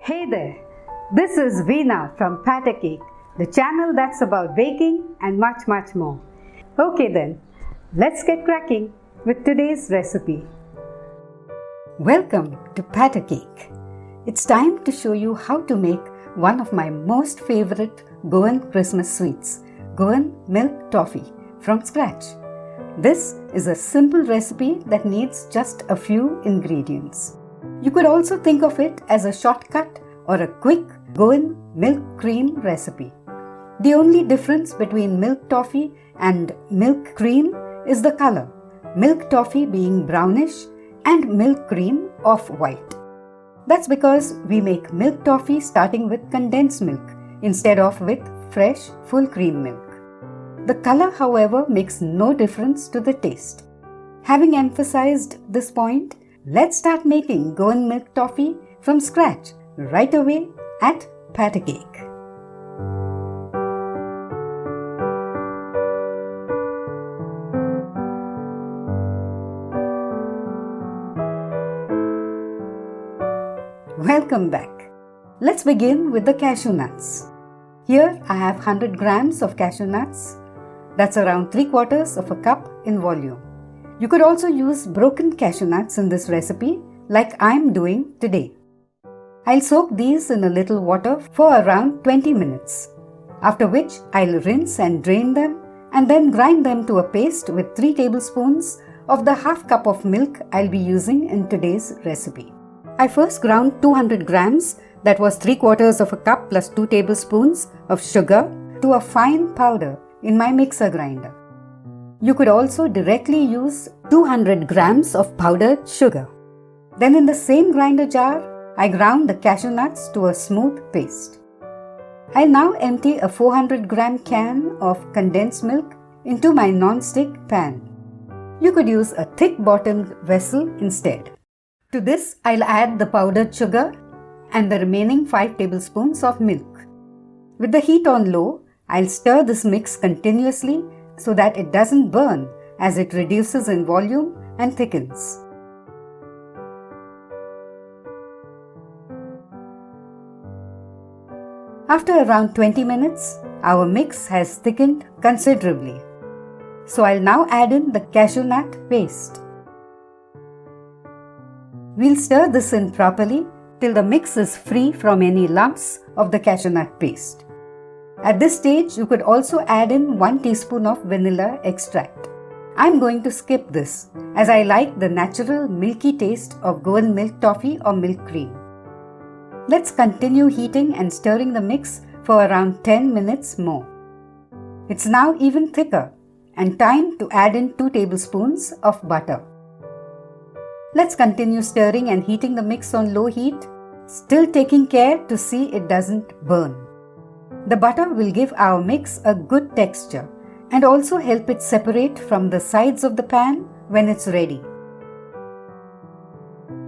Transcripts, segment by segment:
Hey there, this is Veena from Patter Cake, the channel that's about baking and much more. Okay then, let's get cracking with today's recipe. Welcome to Patter Cake. It's time to show you how to make one of my most favorite Goan Christmas sweets, Goan Milk Toffee, from scratch. This is a simple recipe that needs just a few ingredients. You could also think of it as a shortcut or a quick Goan milk cream recipe. The only difference between milk toffee and milk cream is the color, milk toffee being brownish and milk cream off-white. That's because we make milk toffee starting with condensed milk instead of with fresh full cream milk. The color, however, makes no difference to the taste. Having emphasized this point, let's start making Goan milk toffee from scratch right away at Patter Cake. Welcome back. Let's begin with the cashew nuts. Here I have 100 grams of cashew nuts. That's around 3/4 of a cup in volume. You could also use broken cashew nuts in this recipe like I'm doing today. I'll soak these in a little water for around 20 minutes, after which I'll rinse and drain them and then grind them to a paste with 3 tablespoons of the half cup of milk I'll be using in today's recipe. I first ground 200 grams, that was 3/4 of a cup plus 2 tablespoons of sugar, to a fine powder in my mixer grinder. You could also directly use 200 grams of powdered sugar. Then in the same grinder jar, I ground the cashew nuts to a smooth paste. I'll now empty a 400 gram can of condensed milk into my non-stick pan. You could use a thick bottomed vessel instead. To this, I'll add the powdered sugar and the remaining 5 tablespoons of milk. With the heat on low, I'll stir this mix continuously so that it doesn't burn as it reduces in volume and thickens. After around 20 minutes, our mix has thickened considerably. So I'll now add in the cashew nut paste. We'll stir this in properly till the mix is free from any lumps of the cashew nut paste. At this stage, you could also add in 1 teaspoon of vanilla extract. I'm going to skip this as I like the natural milky taste of Goan milk toffee or milk cream. Let's continue heating and stirring the mix for around 10 minutes more. It's now even thicker and time to add in 2 tablespoons of butter. Let's continue stirring and heating the mix on low heat, still taking care to see it doesn't burn. The butter will give our mix a good texture and also help it separate from the sides of the pan when it's ready.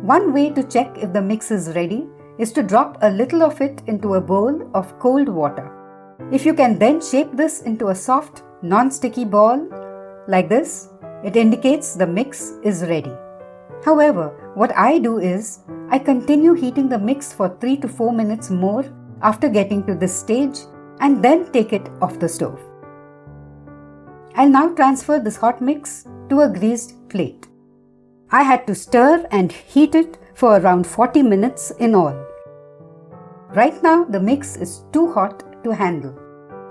One way to check if the mix is ready is to drop a little of it into a bowl of cold water. If you can then shape this into a soft, non-sticky ball like this, it indicates the mix is ready. However, what I do is I continue heating the mix for 3 to 4 minutes more after getting to this stage and then take it off the stove. I'll now transfer this hot mix to a greased plate. I had to stir and heat it for around 40 minutes in all. Right now the mix is too hot to handle,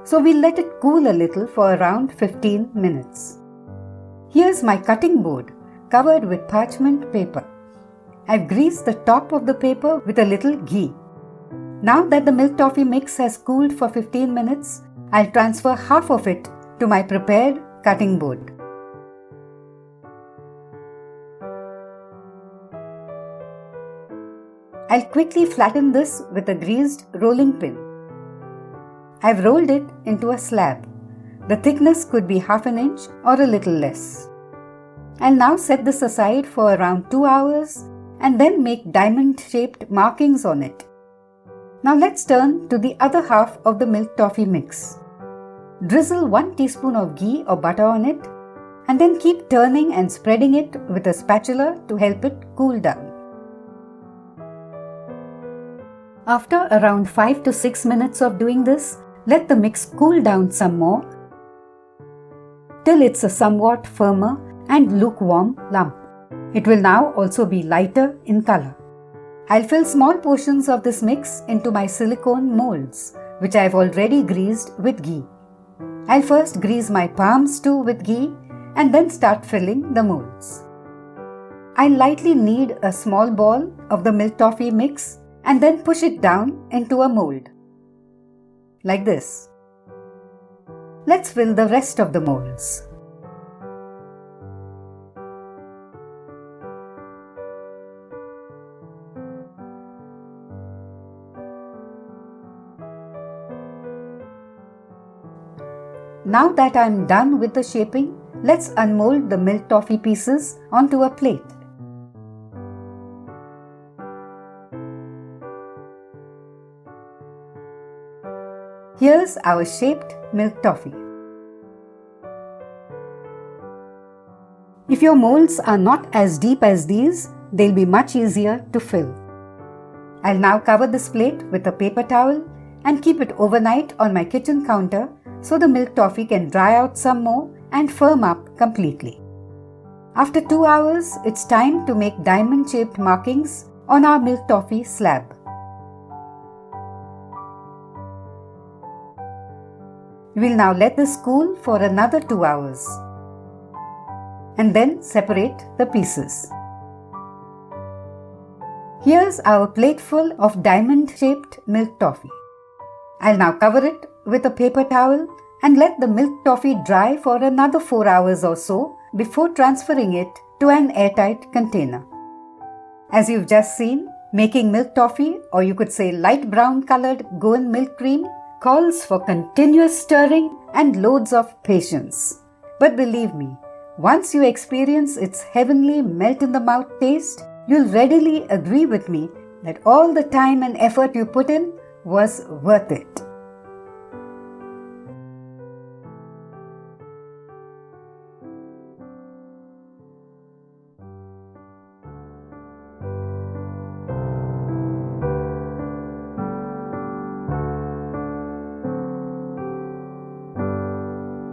so we'll let it cool a little for around 15 minutes. Here's my cutting board covered with parchment paper. I've greased the top of the paper with a little ghee. Now that the milk toffee mix has cooled for 15 minutes, I'll transfer half of it to my prepared cutting board. I'll quickly flatten this with a greased rolling pin. I've rolled it into a slab. The thickness could be half an inch or a little less. I'll now set this aside for around 2 hours and then make diamond-shaped markings on it. Now let's turn to the other half of the milk toffee mix. Drizzle 1 teaspoon of ghee or butter on it and then keep turning and spreading it with a spatula to help it cool down. After around 5 to 6 minutes of doing this, let the mix cool down some more till it's a somewhat firmer and lukewarm lump. It will now also be lighter in color. I'll fill small portions of this mix into my silicone molds, which I've already greased with ghee. I'll first grease my palms too with ghee and then start filling the molds. I lightly knead a small ball of the milk toffee mix and then push it down into a mold. Like this. Let's fill the rest of the molds. Now that I'm done with the shaping, let's unmold the milk toffee pieces onto a plate. Here's our shaped milk toffee. If your molds are not as deep as these, they'll be much easier to fill. I'll now cover this plate with a paper towel and keep it overnight on my kitchen counter so the milk toffee can dry out some more and firm up completely. After 2 hours, it's time to make diamond-shaped markings on our milk toffee slab. We'll now let this cool for another 2 hours and then separate the pieces. Here's our plateful of diamond-shaped milk toffee. I'll now cover it with a paper towel and let the milk toffee dry for another 4 hours or so before transferring it to an airtight container. As you've just seen, making milk toffee, or you could say light brown colored Goan milk cream, calls for continuous stirring and loads of patience. But believe me, once you experience its heavenly melt-in-the-mouth taste, you'll readily agree with me that all the time and effort you put in was worth it.